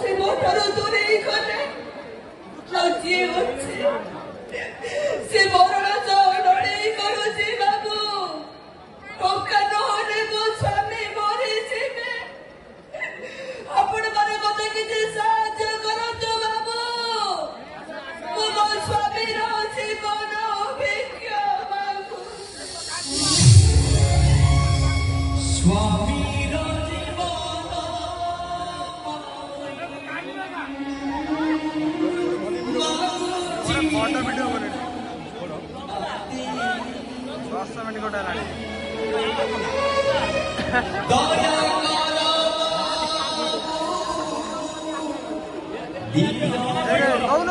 से मोटर दूरे ही खने लौटी होते से मरण चौड़े ही करो जी बाबू टोका नहले मो स्वामी मरी जीवे आपण माने मते किछि साहाय्य करतो बाबू मो स्वामी रो जीवन अभिज्ञ बाबू स्वामी वीडियो बने 10 मिनट को डाला कौन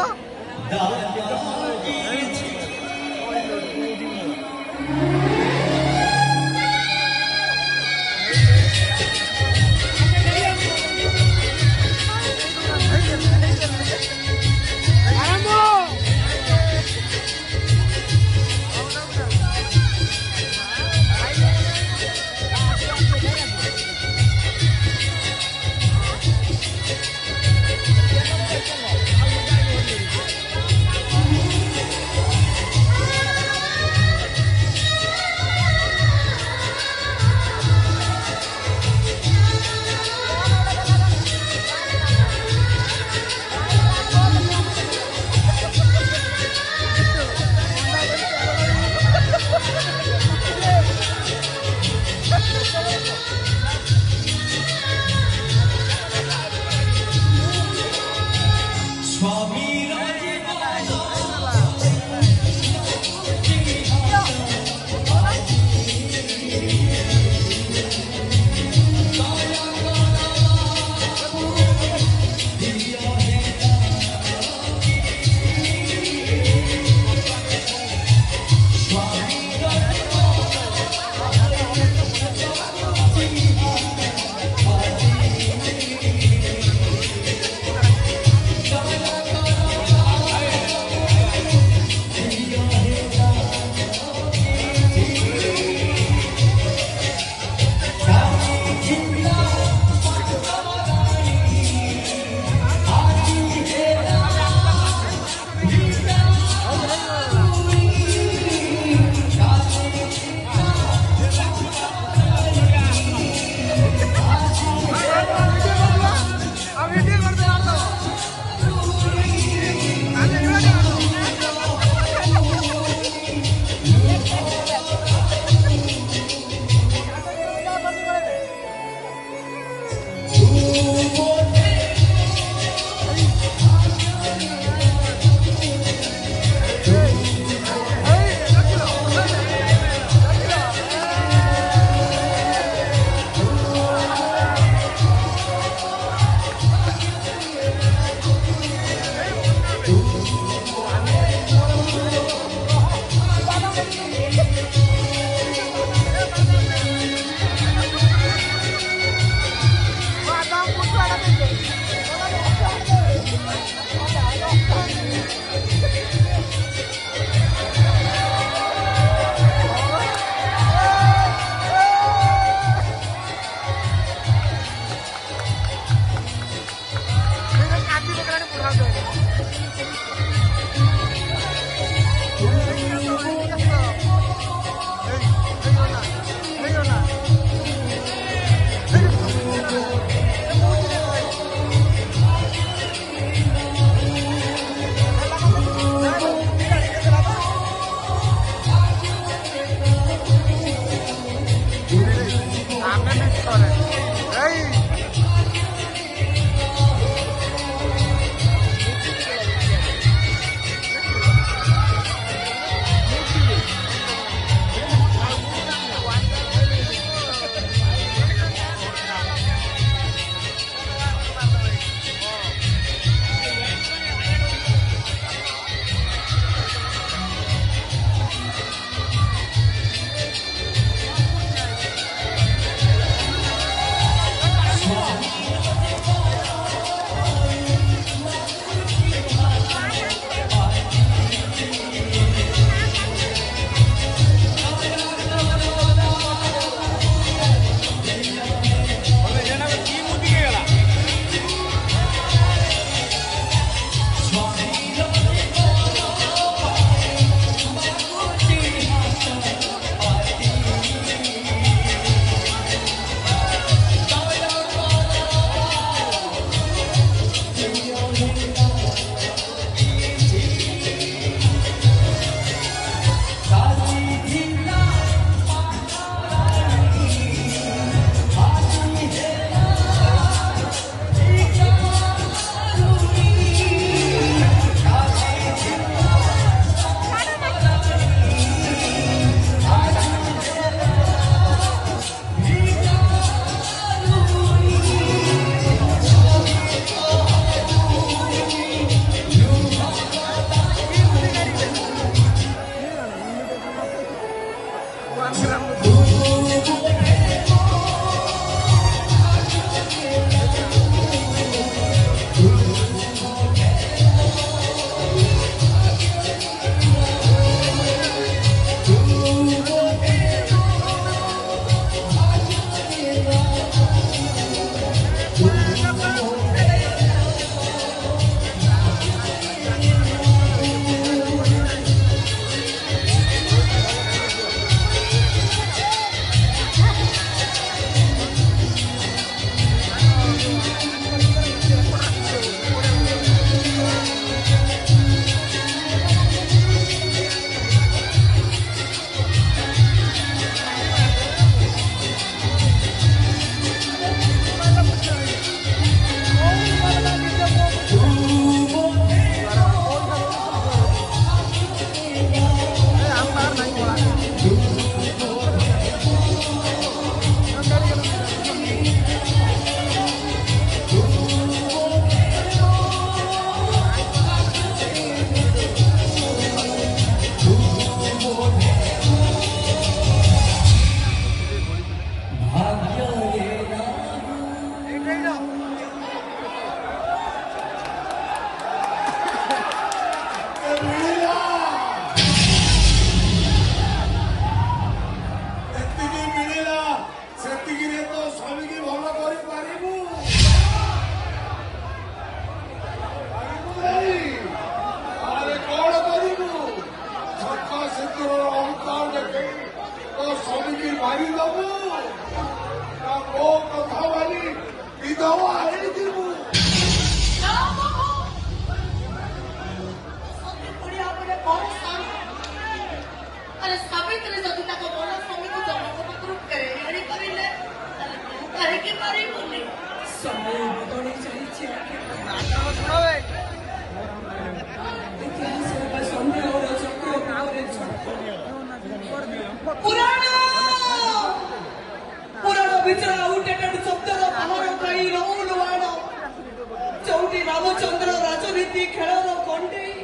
ରାମଚନ୍ଦ୍ର ରାଜନୀତି ଖେଳର କଣ୍ଢେଇ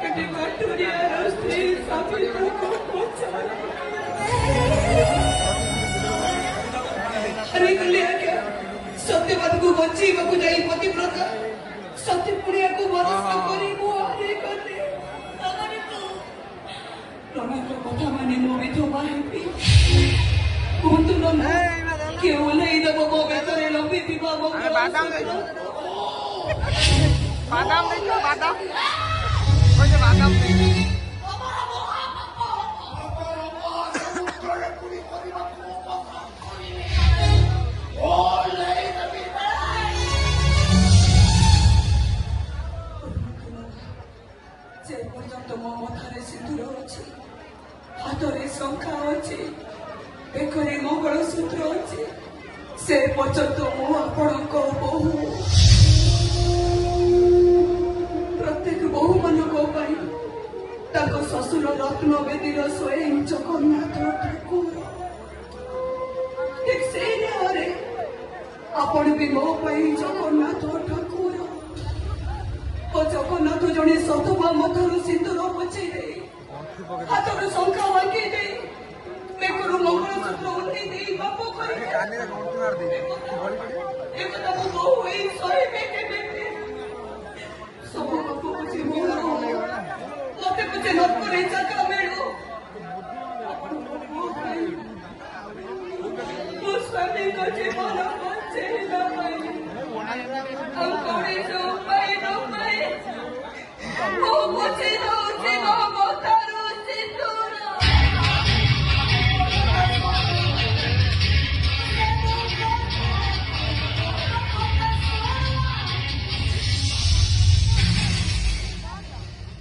ଏଠି କଟୁରିଆର ସ୍ତ୍ରୀ ସାବିତ୍ରୀକୁ ପଚାରେ ହାରିଗଲି ଆଜ୍ଞା। ସତ୍ୟବାଦକୁ ବଞ୍ଚେଇବାକୁ ଯାଇ ପତିବ୍ରତା ସତୀ ପୁଣିଆକୁ ଭରସା କରି ମୁଁ ହାରିଗଲି। ପ୍ରଣୟର କଥା ମାନେ ମୋ ବିଧବା ହେବି। କୁହନ୍ତୁ ନନା କିଏ ଓହ୍ଲେଇ ଦେବ ମୋ ବେକରେ ଲମ୍ବିଥିବା ବାଦାମ ଦେଇଛ ବାଦାମ କହିଲେ ବାଦାମ ଦେଇଛ যে পর্যন্ত ମୋ ମଥାରେ ସିନ୍ଦୁର ଅଛି, ହାତରେ ଶଙ୍ଖା ଅଛି, ବେକରେ ମଙ୍ଗଳସୂତ୍ର ଅଛି, ସେ ପର୍ଯ୍ୟନ୍ତ ମୁଁ ଆପଣଙ୍କ ବୋହୂ। ପ୍ରତ୍ୟେକ ବୋହୂମାନଙ୍କ ପାଇଁ ତାଙ୍କ ଶ୍ୱଶୁର ରତ୍ନବେଦୀର ସ୍ୱୟଂ ଜଗନ୍ନାଥ ଠାକୁର। ଠିକ୍ ସେଇ ନ୍ୟାୟରେ ଆପଣ ବି ମୋ ପାଇଁ ଜଗନ୍ନାଥ ଠାକୁର। ଓ ଜଗନ୍ନାଥ ଜଣେ ସତବା ମଥାରୁ ସିନ୍ଦୁର ପୋଛେଇ ଦେଇ, ହାତରୁ ଶଙ୍ଖା ବାଙ୍କି ଦେଇ, ବେକରୁ ମଙ୍ଗଳସୂତ୍ର ଉଠେଇ ଦେଇ ବାପ କରିବେ। ଏକଥା ମୁଁ ବୋହୂ ହେଇ ସହିବେ କେମିତି? ସବୁ ବାପ ପଛେ ମୋର, ମତେ ପଛେ ନର୍କରେ ଜାଗା ମିଳୁ। ମୋ ସ୍ୱାମୀଙ୍କ ଜୀବନ ବଞ୍ଚେଇବା ପାଇଁ ଆଉ କୌଣସି ଉପାୟ ନ ପାଇ ମୁଁ ପୋଛି ଦଉଛି ମୋ ମଥାରୁ ସିନ୍ଦୁର।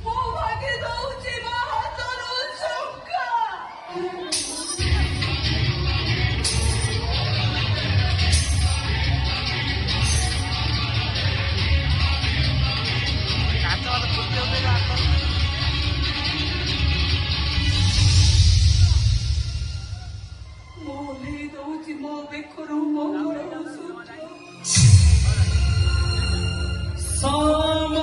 ମୁଁ ଭାଙ୍ଗି ଦଉଛି ମୋ ହାତରୁ ଶଙ୍ଖା। ମୁଁ ଓହ୍ଲେଇ ଦଉଛି ମୋ ବେକରୁ ମଙ୍ଗଳସୂତ୍ର। ସମୟ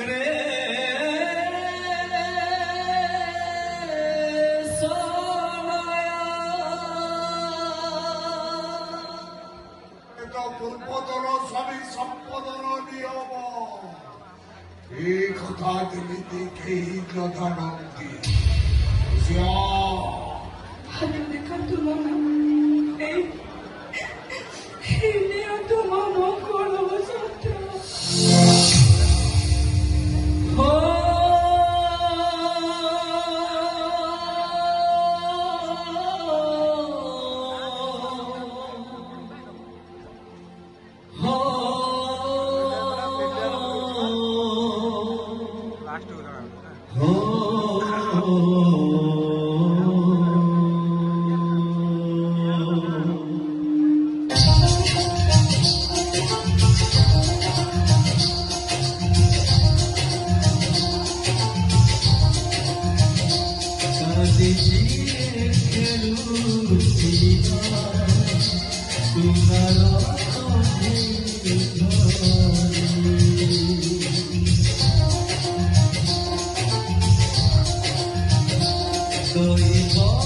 ରେ ପୂର୍ବତର ସ୍ୱାମୀ ସମ୍ପଦର ନିୟମ ଏ କଥା ଯେମିତି କେହି ନ ଜାଣନ୍ତି। ହାତ ଦେଖନ୍ତୁ ନନା, ଏଇ ନିଅନ୍ତୁ ମୋ ମଙ୍ଗଳସୂତ୍ର। Soy